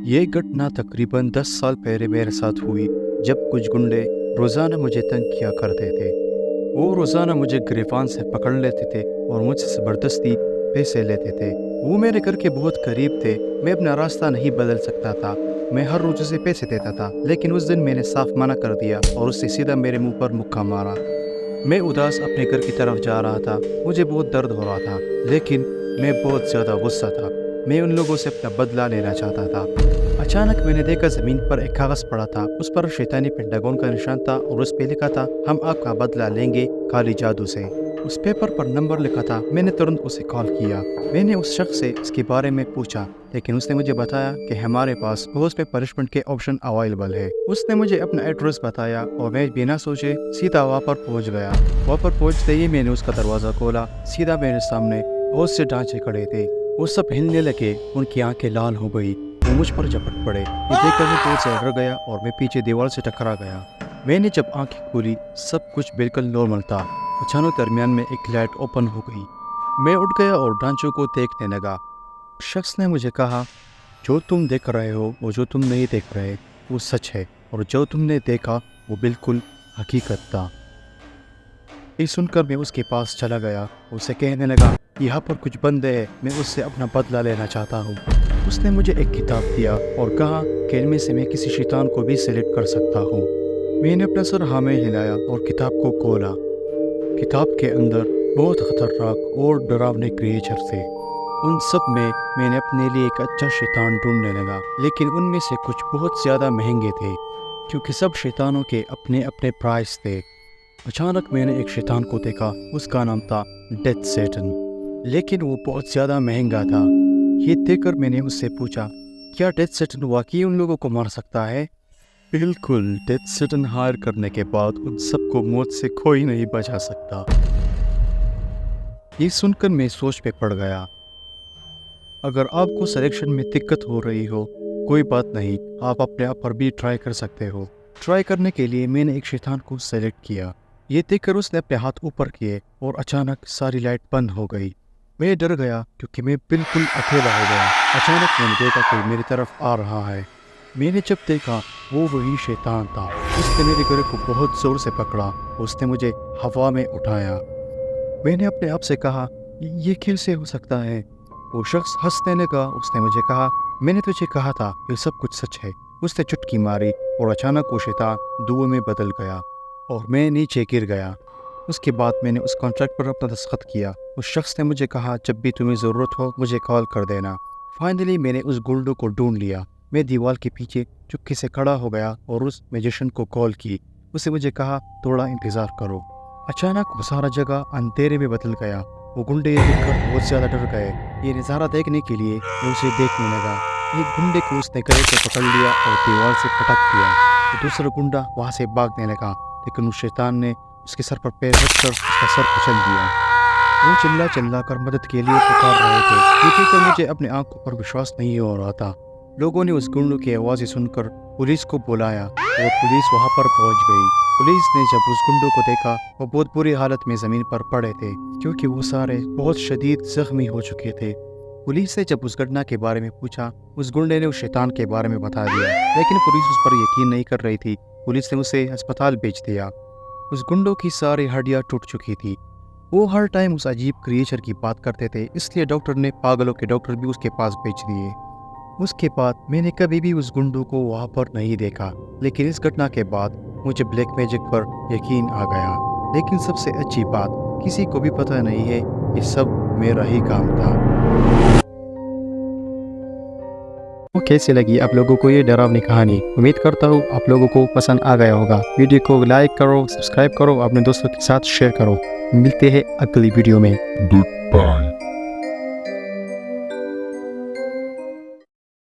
ये घटना तकरीबन 10 साल पहले मेरे साथ हुई, जब कुछ गुंडे रोज़ाना मुझे तंग किया करते थे। वो रोज़ाना मुझे गिरफ्तार से पकड़ लेते थे और मुझसे ज़बरदस्ती पैसे लेते थे। वो मेरे घर के बहुत करीब थे, मैं अपना रास्ता नहीं बदल सकता था। मैं हर रोज़ उसे पैसे देता था, लेकिन उस दिन मैंने साफ मना कर दिया और उससे सीधा मेरे मुंह पर मुक्का मारा। मैं उदास अपने घर की तरफ जा रहा था, मुझे बहुत दर्द हो रहा था, लेकिन मैं बहुत ज़्यादा गुस्सा था। मैं उन लोगों से अपना बदला लेना चाहता था। अचानक मैंने देखा ज़मीन पर एक कागज़ पड़ा था। उस पर शैतानी पेंटागन का निशान था और उस पे लिखा था, हम आपका बदला लेंगे काली जादू से। उस पेपर पर नंबर लिखा था। मैंने तुरंत उसे कॉल किया। मैंने उस शख्स से इसके बारे में पूछा, लेकिन उसने मुझे बताया कि हमारे पास बहुत पे पनिशमेंट के ऑप्शन अवेलेबल है। उसने मुझे अपना एड्रेस बताया और मैं बिना सोचे सीधा वहाँ पर पहुँच गया। वहाँ पर पहुँचते ही मैंने उसका दरवाज़ा खोला। सीधा मेरे सामने बहुत से ढांचे खड़े थे। वो सब हिलने लगे, उनकी आंखें लाल हो गई। वो मुझ पर झपट पड़े। ये देखकर मैं दूर से डर गया और मैं पीछे दीवार से टकरा गया। मैंने जब आंखें खोली, सब कुछ बिल्कुल नॉर्मल था। अचानक दरमियान में एक लाइट ओपन हो गई। मैं उठ गया और ढांचों को देखने लगा। शख्स ने मुझे कहा, जो तुम देख रहे हो वो जो तुम नहीं देख रहे वो सच है, और जो तुमने देखा वो बिल्कुल हकीकत था। ये सुनकर मैं उसके पास चला गया। उसे कहने लगा, यहाँ पर कुछ बंदे हैं, मैं उससे अपना बदला लेना चाहता हूँ। उसने मुझे एक किताब दिया और कहा कि इनमें से मैं किसी शैतान को भी सेलेक्ट कर सकता हूँ। मैंने अपना सर हाँ में हिलाया और किताब को खोला। किताब के अंदर बहुत खतरनाक और डरावने क्रिएचर थे। उन सब में मैंने अपने लिए एक अच्छा शैतान ढूंढने लगा, लेकिन उनमें से कुछ बहुत ज़्यादा महंगे थे, क्योंकि सब शैतानों के अपने अपने प्राइस थे। अचानक मैंने एक शैतान को देखा। उसका नाम था डेथ सैटन, लेकिन वो बहुत ज़्यादा महंगा था। ये देखकर मैंने उससे पूछा, क्या डेथ सैटन वाकई उन लोगों को मार सकता है? बिल्कुल, डेथ सैटन हायर करने के बाद उन सबको मौत से कोई नहीं बचा सकता। ये सुनकर मैं सोच पे पड़ गया। अगर आपको सिलेक्शन में दिक्कत हो रही हो, कोई बात नहीं, आप अपने आप पर भी ट्राई कर सकते हो। ट्राई करने के लिए मैंने एक शैतान को सेलेक्ट किया। ये देखकर उसने अपने हाथ ऊपर किए और अचानक सारी लाइट बंद हो गई। मैं डर गया क्योंकि मैं बिल्कुल अकेला हो गया। अचानक मैंने देखा कोई मेरी तरफ आ रहा है। मैंने जब देखा, वो वही शैतान था। उसने मेरे गले को बहुत ज़ोर से पकड़ा। उसने मुझे हवा में उठाया। मैंने अपने आप से कहा, ये कैसे हो सकता है? वो शख्स हंसने लगा। उसने मुझे कहा, मैंने तुझे कहा था ये सब कुछ सच है। उसने चुटकी मारी और अचानक वो शैतान धुएं में बदल गया और मैं नीचे गिर गया। उसके बाद मैंने उस कॉन्ट्रैक्ट पर अपना दस्तखत किया। उस शख्स ने मुझे कहा, जब भी तुम्हें ज़रूरत हो मुझे कॉल कर देना। फाइनली मैंने उस गुंडों को ढूंढ लिया। मैं दीवार के पीछे चुपके से खड़ा हो गया और उस मैजिशियन को कॉल की। उसे मुझे कहा, थोड़ा इंतज़ार करो। अचानक वो सारा जगह अंधेरे में बदल गया। वो गुंडे ये देखकर बहुत ज़्यादा डर गए। ये नज़ारा देखने के लिए मैं उसे देखने लगा। एक गुंडे को उसने गले से पकड़ लिया और दीवार से पटक दिया। तो दूसरा गुंडा वहाँ से भागने लगा, लेकिन उस शैतान ने उसके सर पर पैर रखकर उसका सर कुचल दिया। वो चिल्ला चिल्ला कर मदद के लिए पुकार रहे थे। ये देखकर मुझे अपने आंखों पर विश्वास नहीं हो रहा था। लोगों ने उस गुंडों की आवाज़ें सुनकर पुलिस को बुलाया और पुलिस वहाँ पर पहुँच गई। पुलिस ने जब उस गुंडों को देखा, वो बहुत बुरी हालत में ज़मीन पर पड़े थे, क्योंकि वो सारे बहुत शदीद ज़ख्मी हो चुके थे। पुलिस से जब उस घटना के बारे में पूछा, उस गुंडे ने उस शैतान के बारे में बता दिया, लेकिन पुलिस उस पर यकीन नहीं कर रही थी। पुलिस ने उसे अस्पताल भेज दिया। उस गुंडों की सारी हड्डियाँ टूट चुकी थी। वो हर टाइम उस अजीब क्रिएचर की बात करते थे, इसलिए डॉक्टर ने पागलों के डॉक्टर भी उसके पास भेज दिए। उसके बाद मैंने कभी भी उस गुंडों को वहाँ पर नहीं देखा, लेकिन इस घटना के बाद मुझे ब्लैक मैजिक पर यकीन आ गया। लेकिन सबसे अच्छी बात, किसी को भी पता नहीं है, ये सब मेरा ही काम था। तो कैसी लगी आप लोगों को ये डरावनी कहानी? उम्मीद करता हूँ आप लोगों को पसंद आ गया होगा। वीडियो को लाइक करो, सब्सक्राइब करो, अपने दोस्तों के साथ शेयर करो। मिलते हैं अगली वीडियो में। Goodbye.